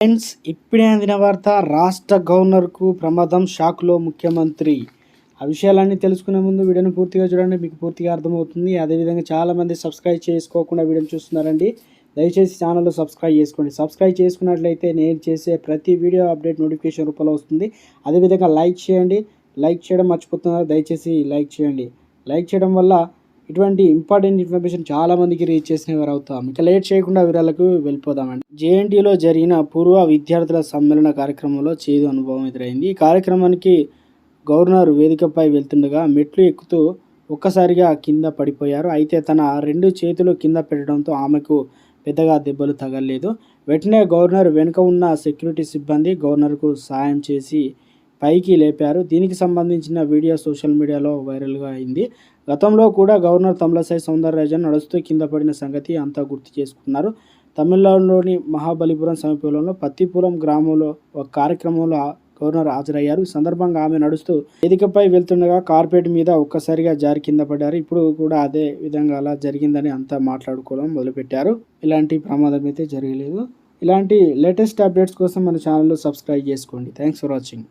Friends, ఇప్పుడే అందిన వార్త. రాష్ట్ర గవర్నర్కు ప్రమాదం, షాక్లో ముఖ్యమంత్రి. ఆ విషయాలన్నీ తెలుసుకునే ముందు వీడియోని పూర్తిగా చూడండి, మీకు పూర్తిగా అర్థమవుతుంది. అదేవిధంగా చాలామంది సబ్స్క్రైబ్ చేసుకోకుండా వీడియోని చూస్తున్నారండి. దయచేసి ఛానల్ సబ్స్క్రైబ్ చేసుకోండి. సబ్స్క్రైబ్ చేసుకున్నట్లయితే నేను చేసే ప్రతి వీడియో అప్డేట్ నోటిఫికేషన్ రూపంలో వస్తుంది. అదేవిధంగా లైక్ చేయండి. లైక్ చేయడం మర్చిపోతున్నారు, దయచేసి లైక్ చేయండి. లైక్ చేయడం వల్ల ఇటువంటి ఇంపార్టెంట్ ఇన్ఫర్మేషన్ చాలా మందికి రీచ్ చేసిన వారు అవుతాం. ఇక లేట్ చేయకుండా వివరాలకు వెళ్ళిపోదామండి. జేఎన్టీలో జరిగిన పూర్వ విద్యార్థుల సమ్మేళన కార్యక్రమంలో చేదు అనుభవం ఎదురైంది. ఈ కార్యక్రమానికి గవర్నర్ వేదికపై వెళ్తుండగా మెట్లు ఎక్కుతూ ఒక్కసారిగా కింద పడిపోయారు. అయితే తన 2 చేతులు కింద పెట్టడంతో ఆమెకు పెద్దగా దెబ్బలు తగలలేదు. వెంటనే గవర్నర్ వెనుక ఉన్న సెక్యూరిటీ సిబ్బంది గవర్నర్కు సాయం చేసి పైకి లేపారు. దీనికి సంబంధించిన వీడియో సోషల్ మీడియాలో వైరల్గా అయింది. గతంలో కూడా గవర్నర్ తమిళసై సౌందరరాజన్ నడుస్తూ కింద పడిన సంగతి అంతా గుర్తు చేసుకున్నారు. తమిళనాడులోని మహాబలిపురం సమీపంలో పత్తిపురం గ్రామంలో ఒక కార్యక్రమంలో గవర్నర్ హాజరయ్యారు. ఈ సందర్భంగా ఆమె నడుస్తూ వేదికపై వెళ్తుండగా కార్పెట్ మీద ఒక్కసారిగా జారి కింద పడ్డారు. ఇప్పుడు కూడా అదే విధంగా అలా జరిగిందని అంతా మాట్లాడుకోవడం మొదలుపెట్టారు. ఇలాంటి ప్రమాదం అయితే జరగలేదు. ఇలాంటి లేటెస్ట్ అప్డేట్స్ కోసం మన ఛానల్ సబ్స్క్రైబ్ చేసుకోండి. Thanks for watching.